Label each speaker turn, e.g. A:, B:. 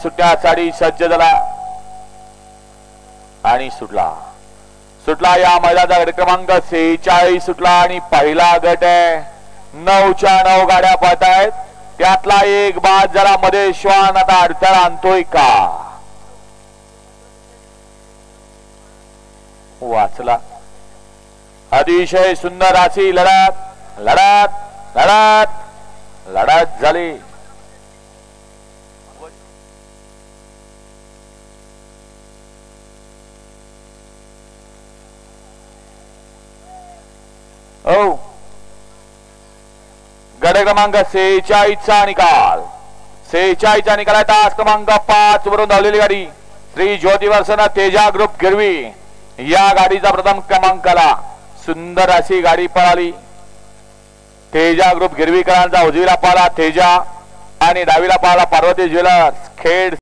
A: सुटण्यासाठी सज्ज झाला आणि सुटला या मैदानाचा गट क्रमांक 46 सुटला आणि पहिला गट आहे 9च्या 9 गाड्या पळत आहेत त्यातला एक बाद जरा मध्ये श्वान आता अडथळा आणतोय का वाचला अतिशय सुंदर अशी लढत झाली गट क्रमांक 46चा निकाल 46चा निकाल आहे तास क्रमांक 5 वरून धावलेली गाडी श्री ज्योतिवर्सन तेजा ग्रुप गिरवी या गाडीचा प्रथम क्रमांकाला सुंदर अशी गाडी पळाली तेजा ग्रुप गिरवीकरांचा उजवीला पाला तेजा आणि डावीला पाला पार्वती ज्वेलर्स खेड